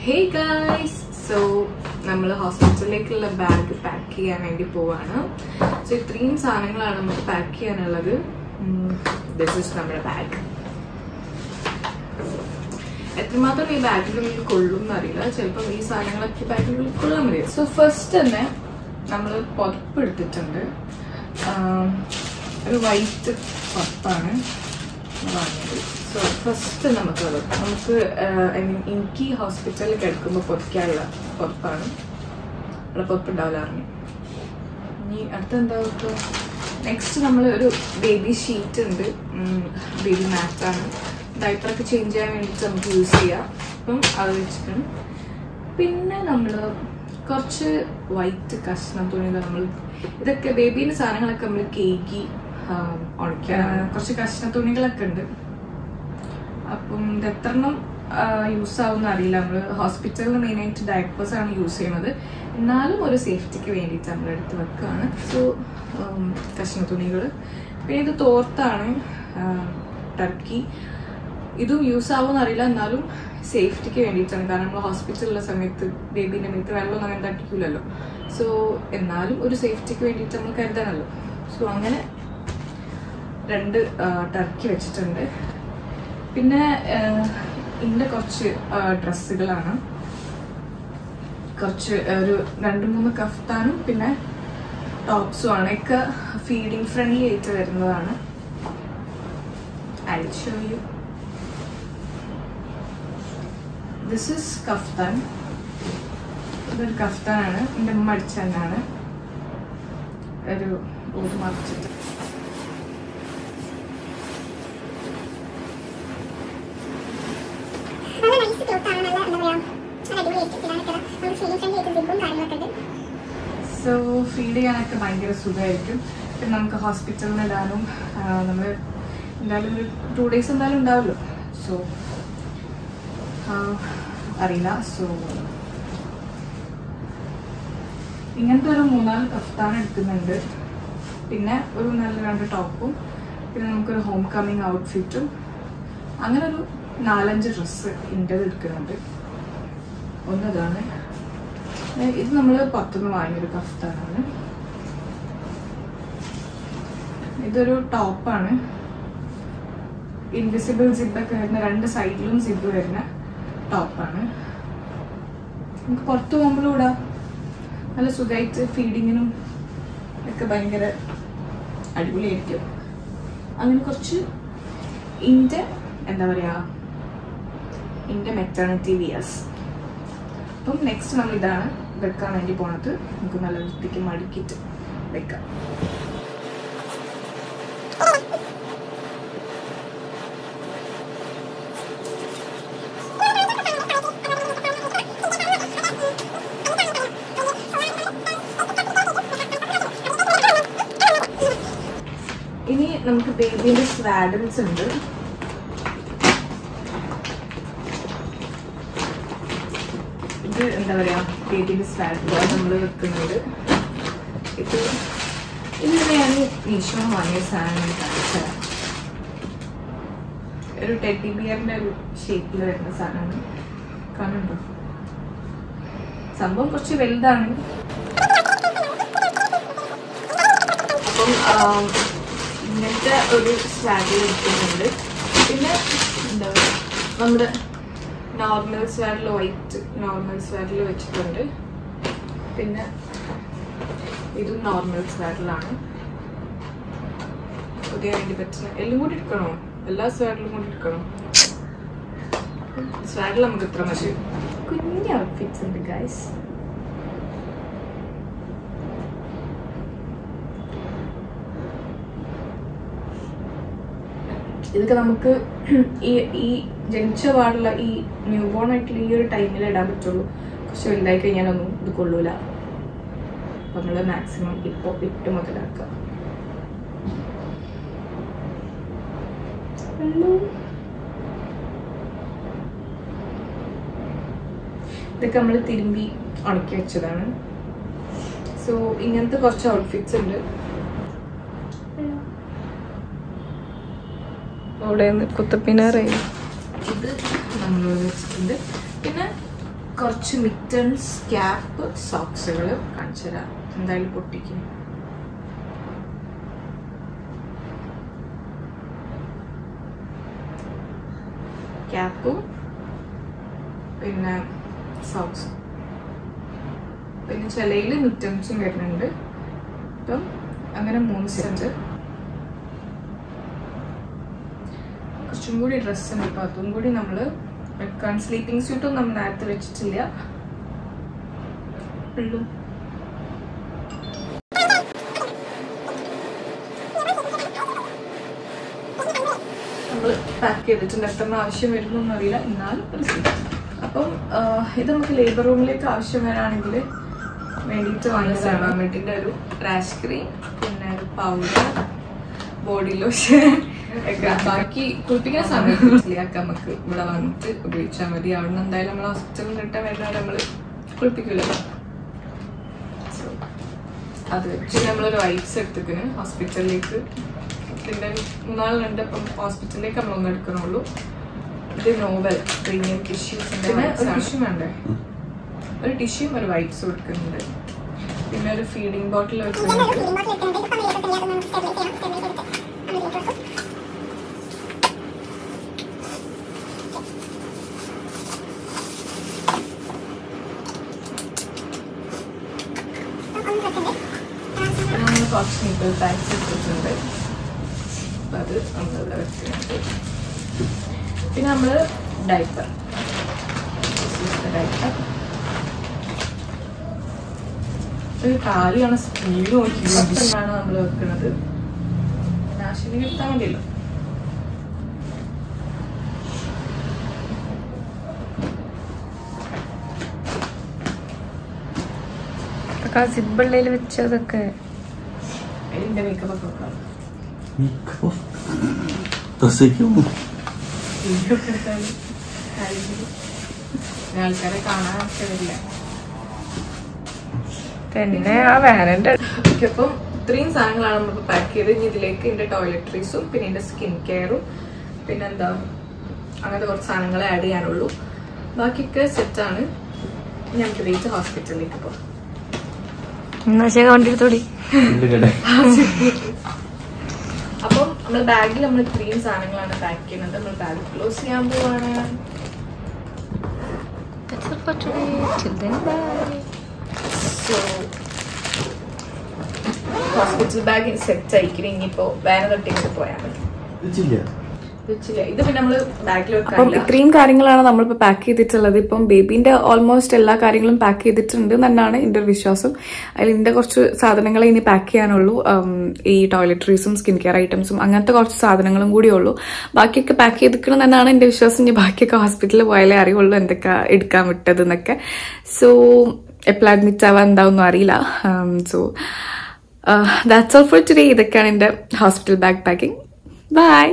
Hey guys, so നമ്മൾ ഹോസ്പിറ്റലിലേക്കുള്ള bag pack ചെയ്യാൻ വേണ്ടി പോവാണ്. സോ ഇത്രയും സാധനങ്ങളാണ് നമുക്ക് പാക്ക് ചെയ്യാനുള്ളത്. ദിസ് ഇസ് നമ്മുടെ ബാഗ്. എത്രമാത്രം ഈ ബാഗിനുള്ളിൽ കൊള്ളും എന്നറിയില്ല. ചിലപ്പോൾ ഈ സാധനങ്ങളൊക്കെ ബാഗിനുള്ളിൽ കൊള്ളാൻ മതി. സോ ഫസ്റ്റ് തന്നെ നമ്മൾ പുതപ്പ് എടുത്തിട്ടുണ്ട്. ഒരു വൈറ്റ് പുതപ്പാണ് വാങ്ങിയത്. സോ ഫസ്റ്റ് നമുക്ക് എനിക്ക് ഹോസ്പിറ്റലിൽ കിടക്കുമ്പോൾ പൊതിക്കാനുള്ള പുതപ്പാണ്. അവിടെ പുതപ്പുണ്ടാവില്ല അറിഞ്ഞു. ഇനി അടുത്തെന്താ വെക്കുക? നെക്സ്റ്റ് നമ്മൾ ഒരു ബേബി ഷീറ്റ് ഉണ്ട്, ബേബി മാറ്റാണ്. ഡയപ്പറൊക്കെ ചേഞ്ച് ചെയ്യാൻ വേണ്ടിയിട്ട് നമുക്ക് യൂസ് ചെയ്യാം. അപ്പം അത് വെച്ചിട്ടാണ്. പിന്നെ നമ്മൾ കുറച്ച് വൈറ്റ് കഷ്ണം തുണികൾ, നമ്മൾ ഇതൊക്കെ ബേബീൻ്റെ സാധനങ്ങളൊക്കെ നമ്മൾ കേക്ക് ഉണക്കാൻ കുറച്ച് കഷ്ണ തുണികളൊക്കെ ഉണ്ട്. അപ്പം ഇത് എത്രണ്ണം യൂസ് ആവുമെന്ന് അറിയില്ല. നമ്മൾ ഹോസ്പിറ്റലിൽ മെയിനായിട്ട് ഡയപ്പേഴ്സ് ആണ് യൂസ് ചെയ്യുന്നത്. എന്നാലും ഒരു സേഫ്റ്റിക്ക് വേണ്ടിയിട്ട് നമ്മൾ എടുത്ത് വെക്കുകയാണ്. സോ കഷ്ണ തുണികൾ. പിന്നെ ഇത് തോർത്താണ്, ടർക്കി. ഇതും യൂസ് ആവുമെന്ന് അറിയില്ല, എന്നാലും സേഫ്റ്റിക്ക് വേണ്ടിയിട്ടാണ്. കാരണം നമ്മൾ ഹോസ്പിറ്റലിലുള്ള സമയത്ത് ബേബീൻ്റെ മേത്ത് വെള്ളമൊന്നും അങ്ങനെ തട്ടിക്കില്ലല്ലോ. സോ എന്നാലും ഒരു സേഫ്റ്റിക്ക് വേണ്ടിയിട്ട് നമ്മൾ കരുതണമല്ലോ. സോ അങ്ങനെ 2 ടർക്കി വെച്ചിട്ടുണ്ട്. പിന്നെ ഇതിൻ്റെ കുറച്ച് ഡ്രസ്സുകളാണ്, കുറച്ച് ഒരു 2-3 കഫ്താനും പിന്നെ ടോപ്സും ആണ്. ഒക്കെ ഫീഡിങ് ഫ്രണ്ട്ലി ആയിട്ട് വരുന്നതാണ്. I'll show you. This is kaftan. ഇതൊരു കഫ്താനാണ്. എൻ്റെ അമ്മ അടിച്ച തന്നെയാണ്. ഒരു ഊത് മറിച്ചിട്ട് സോ ഫീഡ് ചെയ്യാനൊക്കെ ഭയങ്കര സുഖമായിരിക്കും. പിന്നെ നമുക്ക് ഹോസ്പിറ്റലിൽ നിന്ന് ഇടാനും നമ്മൾ എന്തായാലും ഒരു 2 days എന്തായാലും ഉണ്ടാവുമല്ലോ. സോ അറിയില്ല. സോ ഇങ്ങനത്തെ ഒരു 3-4 കഫ്താൻ എടുക്കുന്നുണ്ട്. പിന്നെ ഒരു നല്ല 2 ടോപ്പും പിന്നെ നമുക്കൊരു ഹോം കമ്മിങ് ഔട്ട്ഫിറ്റും അങ്ങനെ ഒരു 4-5 ഡ്രസ്സ് ഇൻ്റെത് എടുക്കുന്നുണ്ട്. ഒന്നതാണ്. ഇത് നമ്മൾ പുറത്തുനിന്ന് വാങ്ങിയൊരു കഫ്താനാണ്. ഇതൊരു ടോപ്പാണ്. ഇൻവിസിബിൾ സിബൊക്കെ വരുന്ന 2 സൈഡിലും സിബ് വരുന്ന ടോപ്പാണ്. നമുക്ക് പുറത്ത് പോകുമ്പോഴും ഇടാം. നല്ല സുഖമായിട്ട് ഫീഡിങ്ങിനും ഒക്കെ ഭയങ്കര അടിപൊളിയായിരിക്കും. അങ്ങനെ കുറച്ച് എന്താ പറയുക, എൻ്റെ മെറ്റേണിറ്റി വിയേഴ്സ്. അപ്പം നെക്സ്റ്റ് നമ്മൾ ഇതാണ് വെക്കാൻ വേണ്ടി പോണത്. നമുക്ക് നല്ല വൃത്തിക്ക് മടക്കിയിട്ട് വെക്കാം. ഇനി നമുക്ക് ബേബിയുടെ സ്വാഡൽസ് ഉണ്ട്. ഇത് എന്താ പറയുക, ബേബിയുടെ സ്വാഡൽ നമ്മൾ വെക്കുന്നത്. ഇത് ഞാൻ മീഷോ വാങ്ങിയ സാധനം കാണിച്ചതാണ്. ഒരു ടെഡി ബിയറിൻ്റെ ഒരു ഷേപ്പിൽ വരുന്ന സാധനമാണ്. കാണുന്നുണ്ടോ? സംഭവം കുറച്ച് വലുതാണ്. അപ്പം ഇങ്ങനത്തെ ഒരു സ്വാഡിൽ എടുക്കുന്നുണ്ട്. പിന്നെ എന്താ പറയുക, നമ്മുടെ നോർമൽ സ്വാഡിൽ, വൈറ്റ് നോർമൽ സ്വാഡിൽ വെച്ചിട്ടുണ്ട്. പിന്നെ ഇതും നോർമൽ സ്വാഡിലാണ്. പുതിയ വേണ്ടി പറ്റുന്ന എല്ലാം കൂടി എടുക്കണോ? എല്ലാ സ്വാഡിലും കൂടി എടുക്കണം. സ്വാഡിൽ നമുക്ക് ഇത്ര മതി. കുഞ്ഞ് ഔട്ട്ഫിറ്റ്സ് ഉണ്ട് ഗൈസ്. ഇതൊക്കെ നമുക്ക് ഈ ജനിച്ച പാടുള്ള ഈ ന്യൂ ബോൺ ആയിട്ടുള്ള ഈ ഒരു ടൈമിൽ ഇടാൻ പറ്റുള്ളൂ. കുറച്ച് വലുതായി കഴിഞ്ഞാലൊന്നും ഇത് കൊള്ളൂല. അപ്പം നമ്മൾ മാക്സിമം ഇപ്പോൾ ഇട്ട് മുതലാക്കുക. ഇതൊക്കെ നമ്മൾ തിരുമ്പി ഉണക്കി വെച്ചതാണ്. സോ ഇങ്ങനത്തെ കുറച്ച് ഔട്ട്ഫിറ്റ്സ് ഉണ്ട്. അവിടെ കുത്തപ്പിനാറായി. ഇത് നമ്മൾ വെച്ചിട്ടുണ്ട്. പിന്നെ കുറച്ച് മിറ്റൻസ്, ക്യാപ്പ്, സോക്സുകൾ കാണിച്ചു തരാം. എന്തായാലും പൊട്ടിക്കും. ക്യാപ്പും പിന്നെ സോക്സും, പിന്നെ ചിലയിൽ മിറ്റൻസും വരുന്നുണ്ട്. അപ്പം അങ്ങനെ 3 സെറ്റ്. കുറച്ചും കൂടി ഡ്രസ്സുണ്ട്. അപ്പം അതും കൂടി നമ്മൾ വെക്കാൻ. സ്ലീപ്പിംഗ് സ്യൂട്ടും നമ്മൾ നേരത്തെ വെച്ചിട്ടില്ല. നമ്മൾ പാക്ക് ചെയ്തിട്ടുണ്ട്. എത്ര ആവശ്യം വരുന്നൊന്നും അറിയില്ല, എന്നാലും ഒരു സീറ്റ്. അപ്പം ഇത് നമുക്ക് ലേബർ റൂമിലേക്ക് ആവശ്യം വരാണെങ്കിൽ വേണ്ടിയിട്ട് വാങ്ങിച്ചതാണ്. അമ്മേട്ടിൻ്റെ ഒരു റാഷ് ക്രീം, പിന്നെ ഒരു പൗഡർ, ബോഡി ലോഷൻ ഒക്കെ. ബാക്കി കുളിപ്പിക്കുന്ന സമയത്ത് നമുക്ക് ഇവിടെ വന്നിട്ട് ഉപയോഗിച്ചാൽ മതി. അവിടെ നിന്ന് എന്തായാലും നമ്മൾ ഹോസ്പിറ്റലിൽ കിട്ടാൻ വരുന്നവരെ നമ്മൾ കുളിപ്പിക്കില്ലല്ലോ. സോ അത് വെച്ച് നമ്മളൊരു വൈപ്സ് എടുത്തിക്കണ് ഹോസ്പിറ്റലിലേക്ക്. പിന്നെ 3 നാളുണ്ട്. അപ്പം ഹോസ്പിറ്റലിലേക്ക് നമ്മളൊന്നും എടുക്കണുള്ളൂ. ഇത് നോവൽ പ്രീമിയം ടിഷ്യൂസിൻ്റെ ടിഷ്യൂ വേണ്ടേ, ഒരു ടിഷ്യൂം ഒരു വൈപ്സും എടുക്കുന്നുണ്ട്. പിന്നെ ഒരു ഫീഡിങ് ബോട്ടിൽ വെക്കുന്നുണ്ട്. കുറച്ച് നിപ്പിൾ പാക്സ് എടുത്തിട്ടുണ്ട്. അപ്പം അത് നമ്മളിവിടെ വെക്കുന്നുണ്ട്. പിന്നെ നമ്മൾ ഡൈപ്പർ ഒരു കാലിയാണ് സ്പീഡ് നോക്കിയാണ് നമ്മൾ വെക്കുന്നത്. നാശിനി കിട്ടാൻ വേണ്ടിയല്ലോ. സിബിളിൽ വെച്ചതൊക്കെ എന്റെ മേക്കപ്പ് ഒക്കെ വെക്കാം. ആൾക്കാരെ കാണാൻ ആവശ്യമില്ല. പിന്നെ ആ വേനന്റെ അപ്പം ഇത്രയും സാധനങ്ങളാണ് നമ്മളിപ്പോൾ പാക്ക് ചെയ്ത്. ഇനി ഇതിലേക്ക് എൻ്റെ ടോയ്ലറ്ററീസും പിന്നെ എൻ്റെ സ്കിൻ കെയറും പിന്നെന്താ അങ്ങനത്തെ കുറച്ച് സാധനങ്ങളെ ആഡ് ചെയ്യാനുള്ളൂ. ബാക്കിയൊക്കെ സെറ്റാണ്. ഞങ്ങൾക്ക് വെയിറ്റ് ഹോസ്പിറ്റലിലേക്ക് പോകാം. അപ്പം നമ്മൾ ബാഗിൽ നമ്മൾ ഇത്രയും സാധനങ്ങളാണ് പാക്ക് ചെയ്യുന്നത്. നമ്മൾ ബാഗ് ക്ലോസ് ചെയ്യാൻ പോവാണ്. സോ ഹോസ്പിറ്റൽ ബാഗ് സെറ്റ് ആയിക്കിന്. ഇനിയിപ്പോ വേന തൊട്ടിട്ട് പോയാൽ മതി. ഇത് പിന്നെ നമ്മള് ബാഗിൽ വെക്കാം. അപ്പം ഇത്രയും കാര്യങ്ങളാണ് നമ്മളിപ്പോൾ പാക്ക് ചെയ്തിട്ടുള്ളത്. ഇപ്പം ബേബീന്റെ ഓൾമോസ്റ്റ് എല്ലാ കാര്യങ്ങളും പാക്ക് ചെയ്തിട്ടുണ്ട് എന്നാണ് എൻ്റെ ഒരു വിശ്വാസം. അതിൽ ഇതിന്റെ കുറച്ച് സാധനങ്ങളെ ഇനി പാക്ക് ചെയ്യാനുള്ളൂ. ഈ ടോയ്ലറ്ററീസും സ്കിൻ കെയർ ഐറ്റംസും അങ്ങനത്തെ കുറച്ച് സാധനങ്ങളും കൂടിയേ ഉള്ളൂ. ബാക്കിയൊക്കെ പാക്ക് ചെയ്തിരിക്കണം എന്നാണ് എൻ്റെ വിശ്വാസം. ഇനി ബാക്കിയൊക്കെ ഹോസ്പിറ്റലിൽ പോയാലേ അറിയുള്ളൂ എന്തൊക്കെ എടുക്കാൻ വിട്ടത് എന്നൊക്കെ. സോ എപ്പോഴും അഡ്മിറ്റ് ആവാൻ എന്താവൊന്നും അറിയില്ല. So that's all for today. ഇതൊക്കെയാണ് എൻ്റെ ഹോസ്പിറ്റൽ ബാഗ് പാക്കിംഗ്. ബൈ.